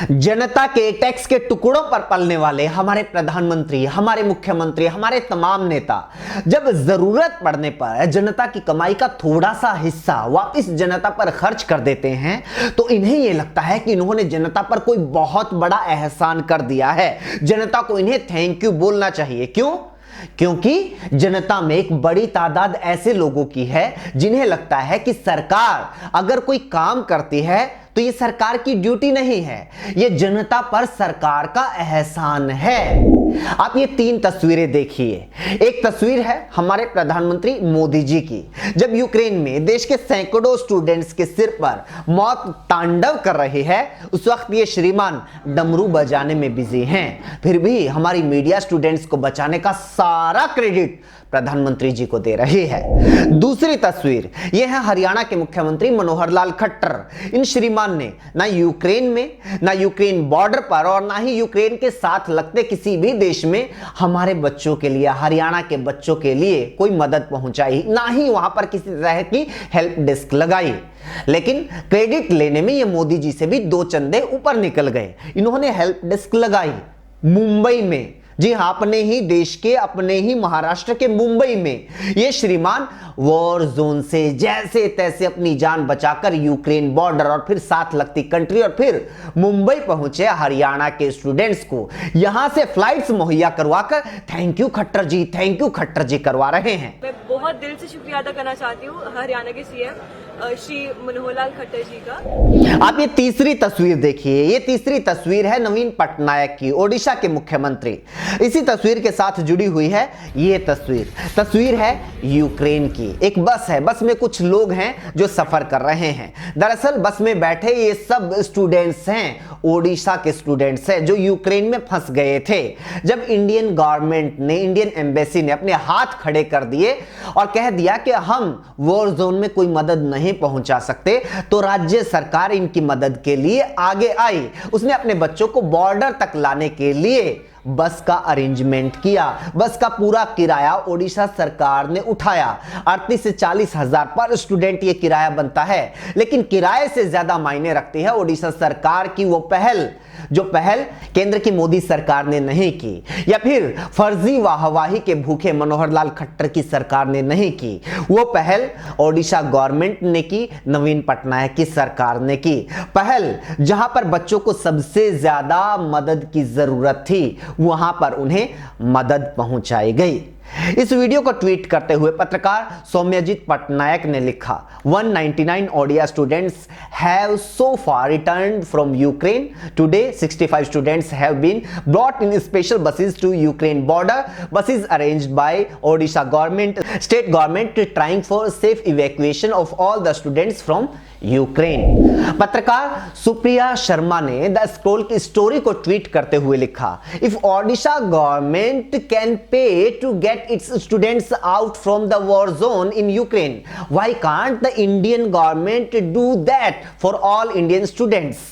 जनता के टैक्स के टुकड़ों पर पलने वाले हमारे प्रधानमंत्री, हमारे मुख्यमंत्री, हमारे तमाम नेता जब जरूरत पड़ने पर जनता की कमाई का थोड़ा सा हिस्सा वापस जनता पर खर्च कर देते हैं तो इन्हें यह लगता है कि इन्होंने जनता पर कोई बहुत बड़ा एहसान कर दिया है। जनता को इन्हें थैंक यू बोलना चाहिए। क्यों? क्योंकि जनता में एक बड़ी तादाद ऐसे लोगों की है जिन्हें लगता है कि सरकार अगर कोई काम करती है तो ये सरकार की ड्यूटी नहीं है, ये जनता पर सरकार का एहसान है। आप ये 3 तस्वीरें देखिए। एक तस्वीर है हमारे प्रधानमंत्री मोदी जी की, जब यूक्रेन में देश के सैकड़ों स्टूडेंट्स के सिर पर मौत तांडव कर रही है, उस वक्त ये श्रीमान डमरू बजाने में बिजी हैं, फिर भी हमारी मीडिया स्टूडेंट्स को बचाने का सारा क्रेडिट प्रधानमंत्री जी को दे रही है। दूसरी तस्वीर यह है हरियाणा के मुख्यमंत्री मनोहर लाल खट्टर। इन श्रीमान ने ना यूक्रेन में, ना यूक्रेन बॉर्डर पर और ना ही यूक्रेन के साथ लगते किसी भी देश में हमारे बच्चों के लिए, हरियाणा के बच्चों के लिए कोई मदद पहुंचाई, ना ही वहां पर किसी तरह की हेल्प डेस्क लगाई। लेकिन क्रेडिट लेने में ये मोदी जी से भी 2 चंदे ऊपर निकल गए। इन्होंने हेल्प डेस्क लगाई मुंबई में, जी हां, अपने ही देश के, अपने ही महाराष्ट्र के मुंबई में ये श्रीमान वॉर जोन से जैसे तैसे अपनी जान बचाकर यूक्रेन बॉर्डर और फिर साथ लगती कंट्री और फिर मुंबई पहुंचे हरियाणा के स्टूडेंट्स को यहां से फ्लाइट्स मुहैया करवाकर thank you Khattar ji, thank you Khattar ji करवा रहे हैं। मैं बहुत दिल से शुक्रिया अदा करना चाहती हूँ हरियाणा के सीएम श्री मनोहर लाल खट्टर जी का। आप ये तीसरी तस्वीर देखिए। ये तीसरी तस्वीर है नवीन पटनायक की, ओडिशा के मुख्यमंत्री। इसी तस्वीर के साथ जुड़ी हुई है ये तस्वीर है यूक्रेन की। एक बस है, बस में कुछ लोग हैं जो सफर कर रहे हैं। दरअसल बस में बैठे ये सब स्टूडेंट्स हैं, ओडिशा के स्टूडेंट्स हैं जो यूक्रेन में फंस गए थे। जब इंडियन गवर्नमेंट ने, इंडियन एम्बेसी ने अपने हाथ खड़े कर दिए और कह दिया कि हम वॉर जोन में कोई मदद नहीं पहुंचा सकते, तो राज्य सरकार इनकी मदद के लिए आगे आई। उसने अपने बच्चों को बॉर्डर तक लाने के लिए बस का अरेंजमेंट किया। बस का पूरा किराया ओडिशा सरकार ने उठाया। 38 से 40 हजार पर स्टूडेंट ये किराया बनता है, लेकिन किराए से ज्यादा मायने रखती है ओडिशा सरकार की वो पहल, जो पहल केंद्र की मोदी सरकार ने नहीं की, या फिर फर्जी वाहवाही के भूखे मनोहर लाल खट्टर की सरकार ने नहीं की। वो पहल ओडिशा गवर्नमेंट ने की, नवीन पटनायक की सरकार ने की। पहल जहां पर बच्चों को सबसे ज्यादा मदद की जरूरत थी, वहां पर उन्हें मदद पहुंचाई गई। इस वीडियो को ट्वीट करते हुए पत्रकार सौम्यजीत पटनायक ने लिखा, 199 Odia students have so far returned from Ukraine. Today 65 students have been brought in special buses to Ukraine border. Buses arranged by Odisha government, state government trying for safe evacuation of all the students from Ukraine. पत्रकार सुप्रिया शर्मा ने the Scroll की story को tweet करते हुए लिखा, if Odisha government can pay to get its students out from the war zone in Ukraine, why can't the Indian government do that for all Indian students?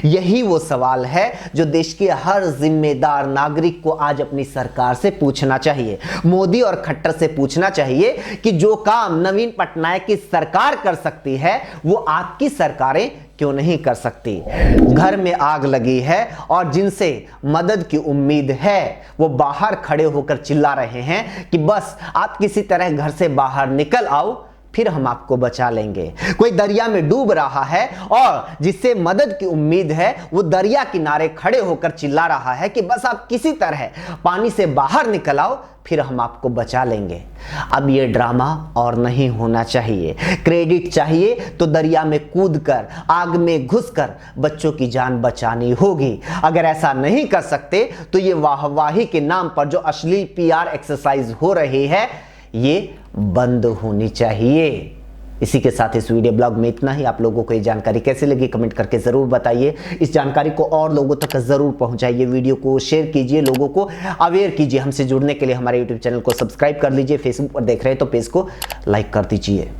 यही वो सवाल है जो देश के हर जिम्मेदार नागरिक को आज अपनी सरकार से पूछना चाहिए। मोदी और खट्टर से पूछना चाहिए कि जो काम नवीन पटनायक की सरकार कर सकती है वो आपकी सरकारें क्यों नहीं कर सकती। घर में आग लगी है और जिनसे मदद की उम्मीद है वो बाहर खड़े होकर चिल्ला रहे हैं कि बस आप किसी तरह घर से बाहर निकल आओ, फिर हम आपको बचा लेंगे। कोई दरिया में डूब रहा है और जिससे मदद की उम्मीद है वो दरिया किनारे खड़े होकर चिल्ला रहा है कि बस आप किसी तरह पानी से बाहर निकल आओ, फिर हम आपको बचा लेंगे। अब ये ड्रामा और नहीं होना चाहिए। क्रेडिट चाहिए तो दरिया में कूदकर, आग में घुसकर बच्चों की जान बचानी होगी। अगर ऐसा नहीं कर सकते तो ये वाहवाही के नाम पर जो अश्लील पीआर एक्सरसाइज हो रही है ये बंद होनी चाहिए। इसी के साथ इस वीडियो ब्लॉग में इतना ही। आप लोगों को ये जानकारी कैसे लगी कमेंट करके जरूर बताइए। इस जानकारी को और लोगों तक जरूर पहुंचाइए। वीडियो को शेयर कीजिए, लोगों को अवेयर कीजिए। हमसे जुड़ने के लिए हमारे यूट्यूब चैनल को सब्सक्राइब कर लीजिए। फेसबुक पर देख रहे हैं तो पेज को लाइक कर दीजिए।